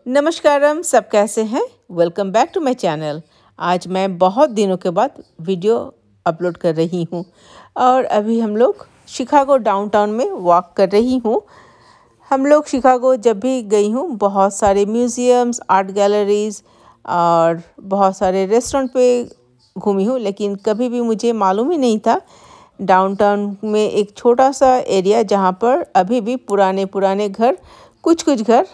नमस्कारम, सब कैसे हैं? Welcome back to my channel. आज मैं बहुत दिनों के बाद वीडियो अपलोड कर रही हूँ और अभी हम लोग शिकागो डाउनटाउन में वॉक कर रही हूँ। हम लोग शिकागो जब भी गई हूँ, बहुत सारे म्यूज़ियम्स, आर्ट गैलरीज़ और बहुत सारे रेस्टोरेंट पे घूमी हूँ, लेकिन कभी भी मुझे मालूम ही नहीं था डाउनटाउन में एक छोटा सा एरिया जहाँ पर अभी भी पुराने पुराने घर, कुछ कुछ घर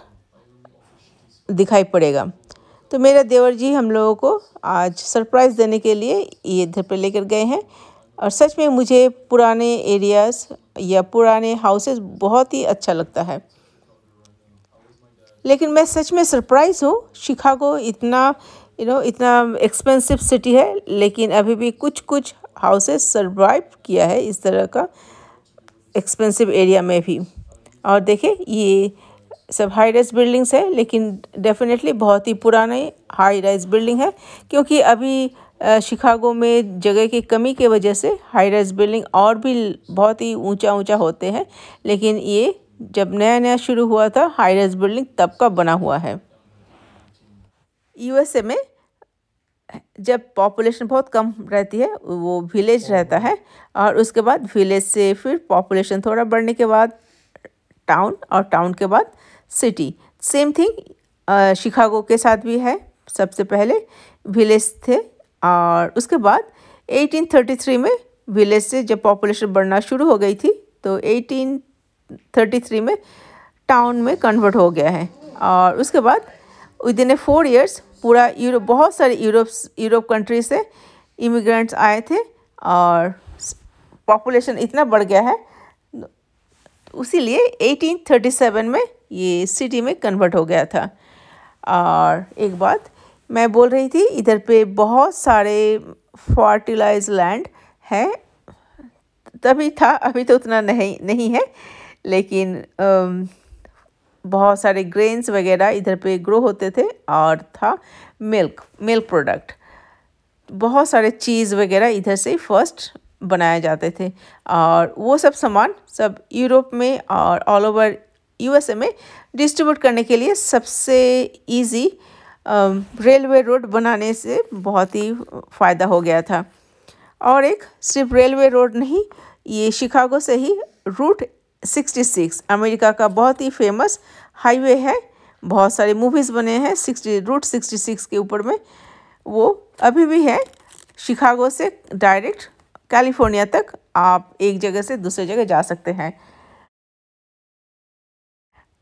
दिखाई पड़ेगा। तो मेरे देवर जी हम लोगों को आज सरप्राइज़ देने के लिए ये इधर पे लेकर गए हैं और सच में मुझे पुराने एरियाज़ या पुराने हाउसेस बहुत ही अच्छा लगता है। लेकिन मैं सच में सरप्राइज़ हूँ, शिकागो इतना इतना एक्सपेंसिव सिटी है, लेकिन अभी भी कुछ कुछ हाउसेस सरवाइव किया है इस तरह का एक्सपेंसिव एरिया में भी। और देखिए ये सब हाई राइज बिल्डिंग्स है, लेकिन डेफिनेटली बहुत ही पुराने हाई राइज बिल्डिंग है, क्योंकि अभी शिकागो में जगह की कमी की वजह से हाई राइज बिल्डिंग और भी बहुत ही ऊंचा ऊंचा होते हैं। लेकिन ये जब नया नया शुरू हुआ था हाई राइज बिल्डिंग, तब का बना हुआ है। यूएसए में जब पॉपुलेशन बहुत कम रहती है, वो विलेज रहता है, और उसके बाद विलेज से फिर पॉपुलेशन थोड़ा बढ़ने के बाद टाउन, और टाउन के बाद सिटी। सेम थिंग शिकागो के साथ भी है। सबसे पहले विलेज थे और उसके बाद 1833 में विलेज से जब पॉपुलेशन बढ़ना शुरू हो गई थी, तो 1833 में टाउन में कन्वर्ट हो गया है। और उसके बाद विद इन 4 इयर्स पूरा यूरोप, बहुत सारे यूरोप कंट्री से इमिग्रेंट्स आए थे और पॉपुलेशन इतना बढ़ गया है, उसीलिए 1837 में ये सिटी में कन्वर्ट हो गया था। और एक बात मैं बोल रही थी, इधर पे बहुत सारे फर्टिलाइज लैंड है, तभी था, अभी तो उतना नहीं है, लेकिन बहुत सारे ग्रेन्स वगैरह इधर पे ग्रो होते थे, और था मिल्क प्रोडक्ट, बहुत सारे चीज़ वगैरह इधर से फर्स्ट बनाए जाते थे। और वो सब सामान सब यूरोप में और ऑल ओवर यूएसए में डिस्ट्रीब्यूट करने के लिए सबसे इजी रेलवे रोड बनाने से बहुत ही फ़ायदा हो गया था। और एक सिर्फ रेलवे रोड नहीं, ये शिकागो से ही रूट 66 अमेरिका का बहुत ही फेमस हाईवे है, बहुत सारे मूवीज़ बने हैं रूट 66 के ऊपर में, वो अभी भी है। शिकागो से डायरेक्ट कैलिफोर्निया तक आप एक जगह से दूसरे जगह जा सकते हैं।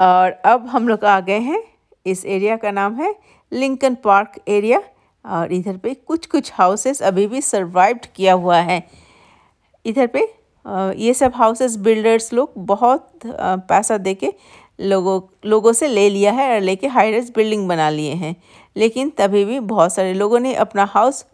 और अब हम लोग आ गए हैं, इस एरिया का नाम है लिंकन पार्क एरिया, और इधर पे कुछ कुछ हाउसेस अभी भी सर्वाइव्ड किया हुआ है। इधर पे ये सब हाउसेस बिल्डर्स लोग बहुत पैसा देके लोगों से ले लिया है और लेके हाई राइज बिल्डिंग बना लिए हैं, लेकिन तभी भी बहुत सारे लोगों ने अपना हाउस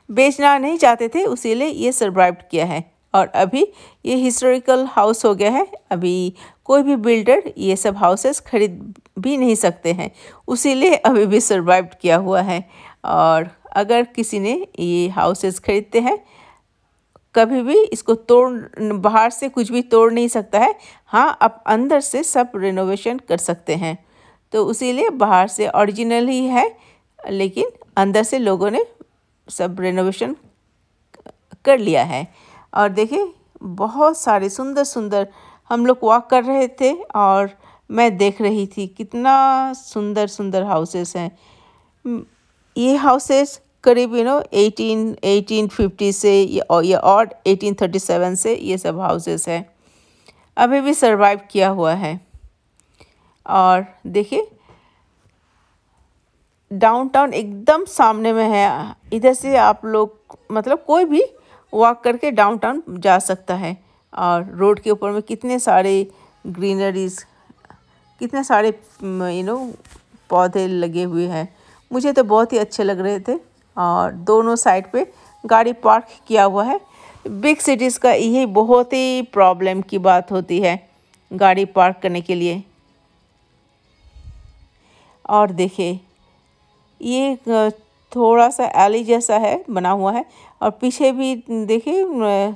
बेचना नहीं चाहते थे, उसीलिए ये सर्वाइव किया है। और अभी ये हिस्टोरिकल हाउस हो गया है, अभी कोई भी बिल्डर ये सब हाउसेस खरीद भी नहीं सकते हैं, उसीलिए अभी भी सर्वाइव किया हुआ है। और अगर किसी ने ये हाउसेस खरीदते हैं, कभी भी इसको बाहर से कुछ भी तोड़ नहीं सकता है। हाँ, आप अंदर से सब रिनोवेशन कर सकते हैं, तो उसीलिए बाहर से ओरिजिनल ही है, लेकिन अंदर से लोगों ने सब रिनोवेशन कर लिया है। और देखिए बहुत सारे सुंदर सुंदर, हम लोग वॉक कर रहे थे और मैं देख रही थी कितना सुंदर सुंदर हाउसेस हैं। ये हाउसेस करीब 1850 से या और 1837 से ये सब हाउसेस हैं, अभी भी सर्वाइव किया हुआ है। और देखिए डाउनटाउन एकदम सामने में है, इधर से आप लोग मतलब कोई भी वॉक करके डाउनटाउन जा सकता है। और रोड के ऊपर में कितने सारे ग्रीनरीज, कितने सारे पौधे लगे हुए हैं, मुझे तो बहुत ही अच्छे लग रहे थे। और दोनों साइड पे गाड़ी पार्क किया हुआ है। बिग सिटीज़ का यही बहुत ही प्रॉब्लम की बात होती है गाड़ी पार्क करने के लिए। और देखिए ये थोड़ा सा एली जैसा है बना हुआ है, और पीछे भी देखिए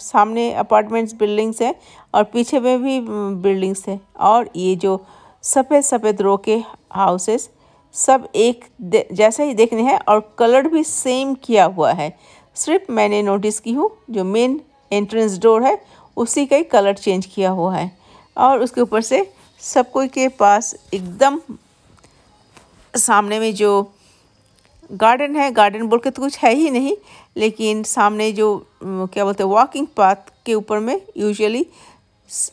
सामने अपार्टमेंट्स बिल्डिंग्स हैं और पीछे में भी बिल्डिंग्स हैं। और ये जो सफ़ेद सफ़ेद रो के हाउसेस सब एक जैसा ही देखने हैं और कलर भी सेम किया हुआ है। सिर्फ मैंने नोटिस की हूँ जो मेन एंट्रेंस डोर है उसी का ही कलर चेंज किया हुआ है। और उसके ऊपर से सब कोई के पास एकदम सामने में जो गार्डन है, गार्डन बोल के तो कुछ है ही नहीं, लेकिन सामने जो क्या बोलते हैं वॉकिंग पाथ के ऊपर में यूजुअली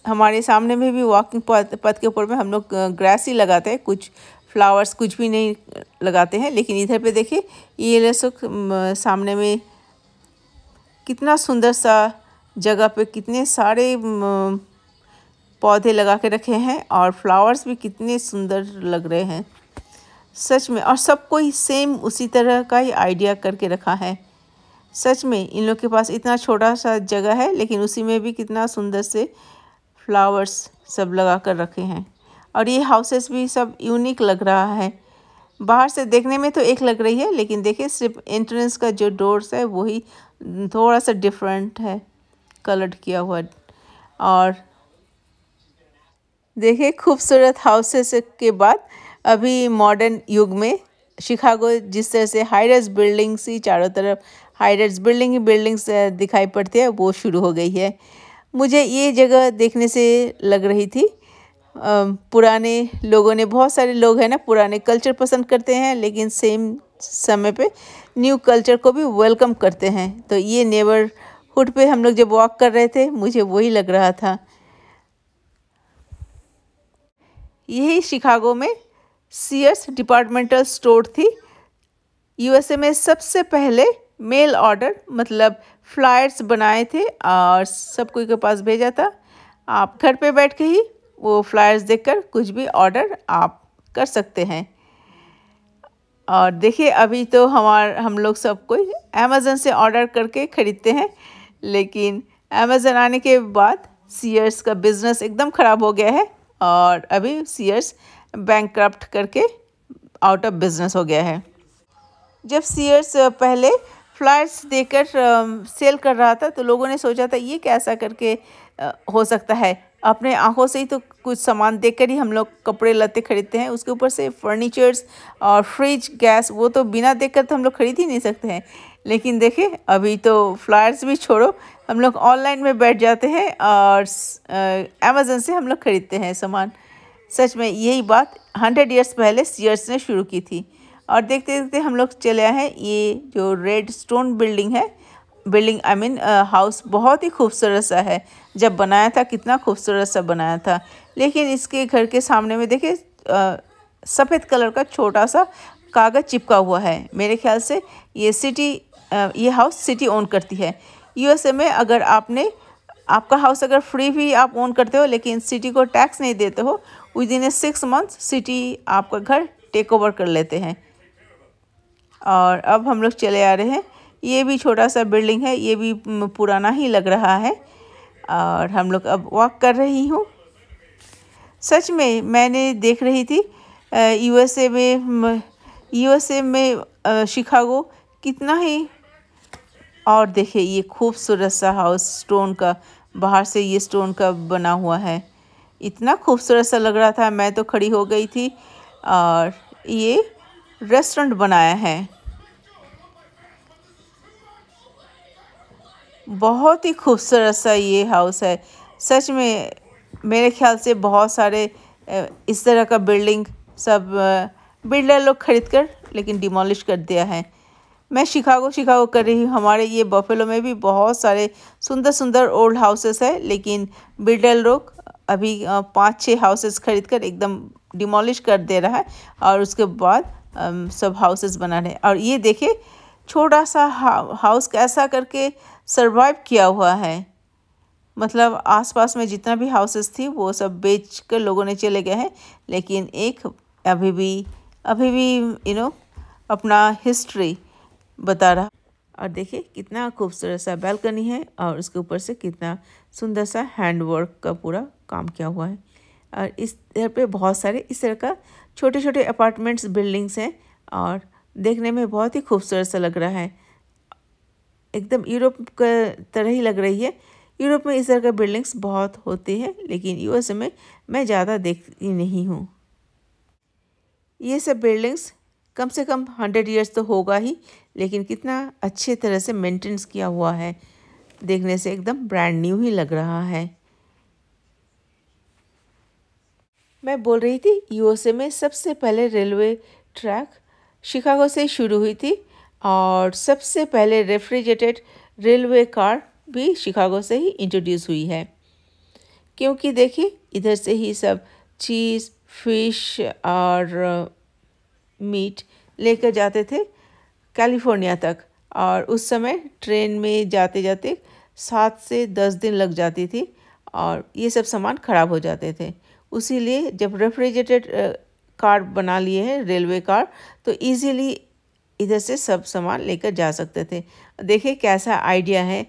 हमारे सामने में भी वॉकिंग पाथ के ऊपर में हम लोग ग्रास ही लगाते हैं, कुछ फ्लावर्स कुछ भी नहीं लगाते हैं। लेकिन इधर पे देखिए ये सामने में कितना सुंदर सा जगह पे कितने सारे पौधे लगा के रखे हैं और फ्लावर्स भी कितने सुंदर लग रहे हैं सच में। और सब कोई सेम उसी तरह का ही आइडिया करके रखा है। सच में इन लोग के पास इतना छोटा सा जगह है लेकिन उसी में भी कितना सुंदर से फ्लावर्स सब लगा कर रखे हैं। और ये हाउसेस भी सब यूनिक लग रहा है। बाहर से देखने में तो एक लग रही है लेकिन देखिए सिर्फ एंट्रेंस का जो डोर्स है वही थोड़ा सा डिफरेंट है, कलर्ड किया हुआ। और देखिए खूबसूरत हाउसेस के बाद अभी मॉडर्न युग में शिकागो जिस तरह से हाई-राइज बिल्डिंग्स ही चारों तरफ हाई-राइज बिल्डिंग ही बिल्डिंग्स दिखाई पड़ती है वो शुरू हो गई है। मुझे ये जगह देखने से लग रही थी पुराने लोगों ने, बहुत सारे लोग हैं ना पुराने कल्चर पसंद करते हैं लेकिन सेम समय पे न्यू कल्चर को भी वेलकम करते हैं। तो ये नेबरहुड पे हम लोग जब वॉक कर रहे थे मुझे वही लग रहा था। यही शिकागो में सीयर्स डिपार्टमेंटल स्टोर थी। यूएसए में सबसे पहले मेल ऑर्डर मतलब फ्लायर्स बनाए थे और सब कोई के पास भेजा था। आप घर पे बैठ के ही वो फ्लायर्स देखकर कुछ भी ऑर्डर आप कर सकते हैं। और देखिए अभी तो हम लोग सब कोई अमेज़न से ऑर्डर करके ख़रीदते हैं, लेकिन अमेज़न आने के बाद सीयर्स का बिज़नेस एकदम ख़राब हो गया है और अभी सीयर्स बैंकक्रप्ट करके आउट ऑफ बिज़नेस हो गया है। जब सीयर्स पहले फ्लायर्स देकर सेल कर रहा था तो लोगों ने सोचा था ये कैसा करके हो सकता है। अपने आंखों से ही तो कुछ सामान देखकर ही हम लोग कपड़े लत्ते खरीदते हैं, उसके ऊपर से फर्नीचर्स और फ्रिज गैस वो तो बिना देखकर तो हम लोग खरीद ही नहीं सकते हैं। लेकिन देखिए अभी तो फ्लायर्स भी छोड़ो, हम लोग ऑनलाइन में बैठ जाते हैं और अमेज़न से हम लोग खरीदते हैं सामान। सच में यही बात 100 ईयर्स पहले सीयर्स ने शुरू की थी। और देखते देखते हम लोग चले आए हैं। ये जो रेड स्टोन बिल्डिंग है, बिल्डिंग आई मीन हाउस बहुत ही खूबसूरत सा है। जब बनाया था कितना खूबसूरत सा बनाया था, लेकिन इसके घर के सामने में देखिए सफ़ेद कलर का छोटा सा कागज़ चिपका हुआ है। मेरे ख्याल से ये हाउस सिटी ओन करती है। यूएसए में अगर आपका हाउस अगर फ्री भी आप ओन करते हो लेकिन सिटी को टैक्स नहीं देते हो, विदिन 6 मंथ सिटी आपका घर टेक ओवर कर लेते हैं। और अब हम लोग चले आ रहे हैं। ये भी छोटा सा बिल्डिंग है, ये भी पुराना ही लग रहा है और हम लोग अब वॉक कर रही हूँ। सच में मैंने देख रही थी यूएसए में शिकागो कितना ही। और देखिए ये खूबसूरत सा हाउस स्टोन का, बाहर से ये स्टोन का बना हुआ है, इतना खूबसूरत सा लग रहा था। मैं तो खड़ी हो गई थी। और ये रेस्टोरेंट बनाया है, बहुत ही खूबसूरत सा ये हाउस है। सच में मेरे ख्याल से बहुत सारे इस तरह का बिल्डिंग सब बिल्डर लोग खरीद कर लेकिन डिमोलिश कर दिया है। मैं शिकागो कर रही हूँ। हमारे ये बफेलो में भी बहुत सारे सुंदर सुंदर ओल्ड हाउसेस है, लेकिन बिल्डर लोग अभी 5-6 हाउसेस खरीद कर एकदम डिमोलिश कर दे रहा है और उसके बाद सब हाउसेस बना रहे हैं। और ये देखिए छोटा सा हाउस कैसा करके सरवाइव किया हुआ है। मतलब आसपास में जितना भी हाउसेस थी वो सब बेच कर लोगों ने चले गए हैं, लेकिन एक अभी भी अपना हिस्ट्री बता रहा। और देखिए कितना खूबसूरत सा बैल्कनी है और उसके ऊपर से कितना सुंदर सा हैंडवर्क का पूरा काम किया हुआ है। और इस तरह पे बहुत सारे इस तरह का छोटे छोटे अपार्टमेंट्स बिल्डिंग्स हैं और देखने में बहुत ही खूबसूरत सा लग रहा है। एकदम यूरोप का तरह ही लग रही है। यूरोप में इस तरह का बिल्डिंग्स बहुत होती है, लेकिन यूएसए में मैं ज़्यादा देखती नहीं हूँ। ये सब बिल्डिंग्स कम से कम 100 ईयर्स तो होगा ही, लेकिन कितना अच्छे तरह से मेंटेनेंस किया हुआ है, देखने से एकदम ब्रांड न्यू ही लग रहा है। मैं बोल रही थी यूएसए में सबसे पहले रेलवे ट्रैक शिकागो से शुरू हुई थी और सबसे पहले रेफ्रिजरेटेड रेलवे कार भी शिकागो से ही इंट्रोड्यूस हुई है, क्योंकि देखिए इधर से ही सब चीज़, फिश और मीट लेकर जाते थे कैलिफोर्निया तक। और उस समय ट्रेन में जाते जाते 7 से 10 दिन लग जाती थी और ये सब सामान ख़राब हो जाते थे। उसीलिए जब रेफ्रिजरेटेड कार बना लिए हैं रेलवे कार, तो इजीली इधर से सब सामान लेकर जा सकते थे। देखिए कैसा आइडिया है।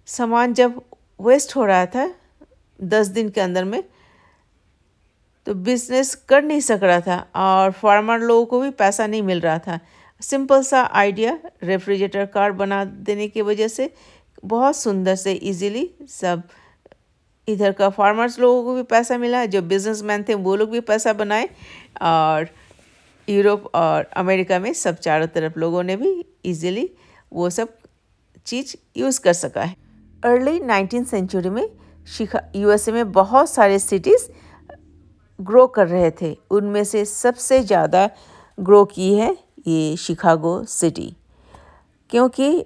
सामान जब वेस्ट हो रहा था 10 दिन के अंदर में, तो बिजनेस कर नहीं सक रहा था और फार्मर लोगों को भी पैसा नहीं मिल रहा था। सिंपल सा आइडिया रेफ्रिजरेटर कार बना देने की वजह से बहुत सुंदर से इजीली सब इधर का फार्मर्स लोगों को भी पैसा मिला, जो बिजनेसमैन थे वो लोग भी पैसा बनाए, और यूरोप और अमेरिका में सब चारों तरफ लोगों ने भी इजीली वो सब चीज़ यूज़ कर सका है। अर्ली 19th सेंचुरी में यूएसए में बहुत सारे सिटीज़ ग्रो कर रहे थे। उनमें से सबसे ज़्यादा ग्रो की है ये शिकागो सिटी, क्योंकि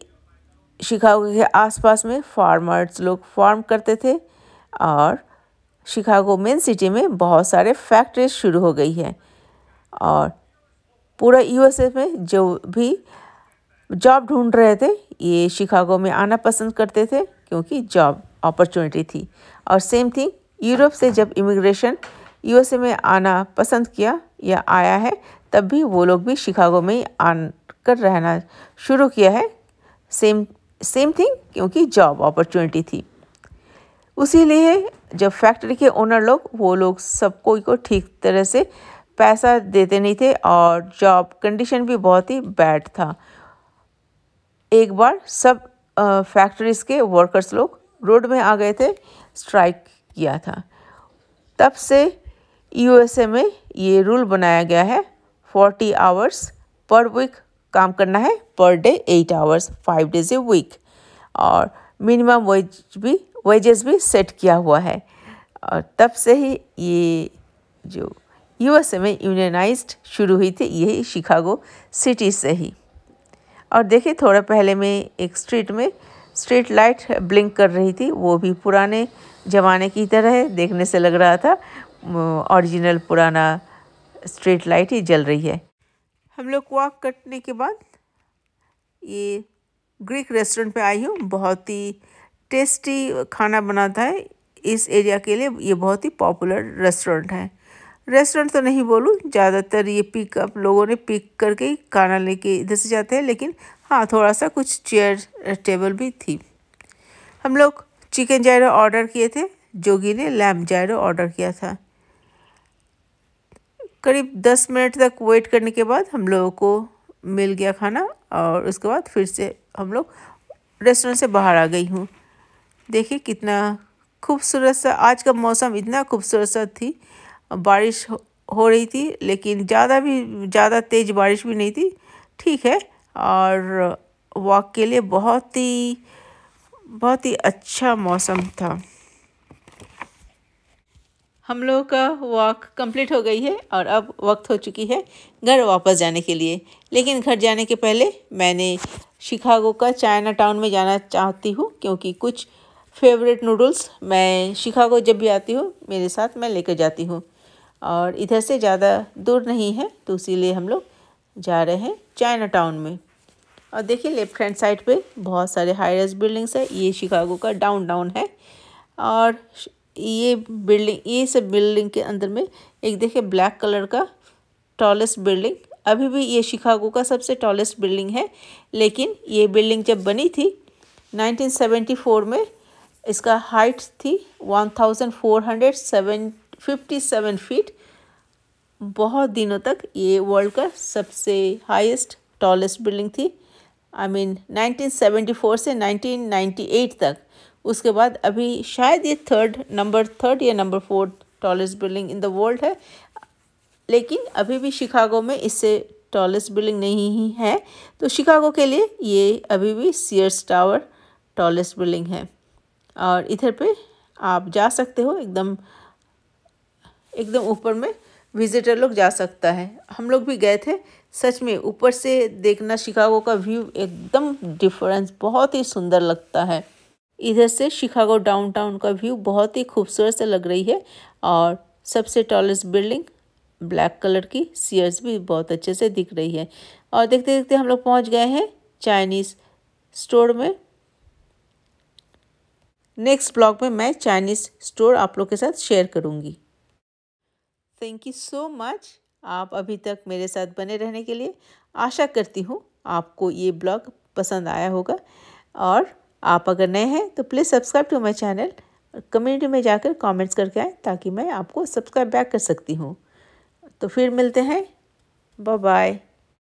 शिकागो के आसपास में फार्मर्स लोग फार्म करते थे और शिकागो मेन सिटी में बहुत सारे फैक्ट्रीज शुरू हो गई है। और पूरा यूएसए में जो भी जॉब ढूंढ रहे थे ये शिकागो में आना पसंद करते थे, क्योंकि जॉब अपॉर्चुनिटी थी। और सेम थिंग यूरोप से जब इमिग्रेशन यूएसए में आना पसंद किया या आया है, तब भी वो लोग भी शिकागो में ही आकर रहना शुरू किया है। सेम थिंग, क्योंकि जॉब अपॉर्चुनिटी थी। उसीलिए जब फैक्ट्री के ओनर लोग वो लोग सब कोई को ठीक तरह से पैसा देते नहीं थे और जॉब कंडीशन भी बहुत ही बैड था। एक बार सब फैक्ट्रीज के वर्कर्स लोग रोड में आ गए थे, स्ट्राइक किया था। तब से यूएसए में ये रूल बनाया गया है 40 आवर्स पर वीक काम करना है, per day 8 hours 5 days a week. और मिनिमम वेजेस भी सेट किया हुआ है। और तब से ही ये जो यूएसए में यूनियनाइज्ड शुरू हुई थी, यही शिकागो सिटी से ही। और देखिए थोड़ा पहले में एक स्ट्रीट में स्ट्रीट लाइट ब्लिंक कर रही थी, वो भी पुराने ज़माने की तरह है, देखने से लग रहा था ओरिजिनल पुराना स्ट्रीट लाइट ही जल रही है। हम लोग वॉक करने के बाद ये ग्रीक रेस्टोरेंट पे आई हूँ। बहुत ही टेस्टी खाना बनाता है इस एरिया के लिए, ये बहुत ही पॉपुलर रेस्टोरेंट है। रेस्टोरेंट तो नहीं बोलूँ, ज़्यादातर ये पिकअप लोगों ने पिक करके ही खाना लेके इधर से जाते हैं, लेकिन हाँ थोड़ा सा कुछ चेयर टेबल भी थी। हम लोग चिकन जायरो ऑर्डर किए थे, जोगी ने लैम्ब जायरो ऑर्डर किया था। करीब 10 मिनट तक वेट करने के बाद हम लोगों को मिल गया खाना, और उसके बाद फिर से हम लोग रेस्टोरेंट से बाहर आ गई हूँ। देखिए कितना खूबसूरत सा आज का मौसम, इतना खूबसूरत सा थी। बारिश हो रही थी, लेकिन ज़्यादा तेज़ बारिश भी नहीं थी, ठीक है। और वॉक के लिए बहुत ही अच्छा मौसम था। हम लोगों का वॉक कंप्लीट हो गई है और अब वक्त हो चुकी है घर वापस जाने के लिए। लेकिन घर जाने के पहले मैंने शिकागो का चाइना टाउन में जाना चाहती हूँ, क्योंकि कुछ फेवरेट नूडल्स मैं शिकागो जब भी आती हूँ मेरे साथ मैं लेकर जाती हूँ, और इधर से ज़्यादा दूर नहीं है, तो इसीलिए हम लोग जा रहे हैं चाइना टाउन में। और देखिए लेफ्ट हैंड साइड पे बहुत सारे हाई राइज बिल्डिंग्स है। ये शिकागो का डाउनटाउन है। और ये सब बिल्डिंग के अंदर में एक देखिए ब्लैक कलर का टॉलेस्ट बिल्डिंग, अभी भी ये शिकागो का सबसे टॉलेस्ट बिल्डिंग है। लेकिन ये बिल्डिंग जब बनी थी 1974 में, इसका हाइट थी 1457 फीट। बहुत दिनों तक ये वर्ल्ड का सबसे हाईएस्ट टॉलेस्ट बिल्डिंग थी। 1974 से 1998 तक। उसके बाद अभी शायद ये नंबर थर्ड या number 4 tallest building in the world है। लेकिन अभी भी शिकागो में इससे टॉलेस्ट बिल्डिंग नहीं ही है, तो शिकागो के लिए ये अभी भी सीयर्स टावर टॉलेस्ट बिल्डिंग है। और इधर पे आप जा सकते हो, एकदम ऊपर में विजिटर लोग जा सकता है। हम लोग भी गए थे, सच में ऊपर से देखना शिकागो का व्यू एकदम डिफरेंस बहुत ही सुंदर लगता है। इधर से शिकागो डाउनटाउन का व्यू बहुत ही खूबसूरत से लग रही है। और सबसे टॉलेस्ट बिल्डिंग ब्लैक कलर की सीयर्स भी बहुत अच्छे से दिख रही है। और देखते देखते हम लोग पहुंच गए हैं चाइनीज़ स्टोर में। नेक्स्ट ब्लॉग में मैं चाइनीज़ स्टोर आप लोग के साथ शेयर करूंगी। थैंक यू सो मच आप अभी तक मेरे साथ बने रहने के लिए। आशा करती हूँ आपको ये ब्लॉग पसंद आया होगा। और आप अगर नए हैं तो please subscribe to my channel. Community में जाकर कमेंट्स करके आएँ ताकि मैं आपको सब्सक्राइब बैक कर सकती हूँ। तो फिर मिलते हैं। Bye bye.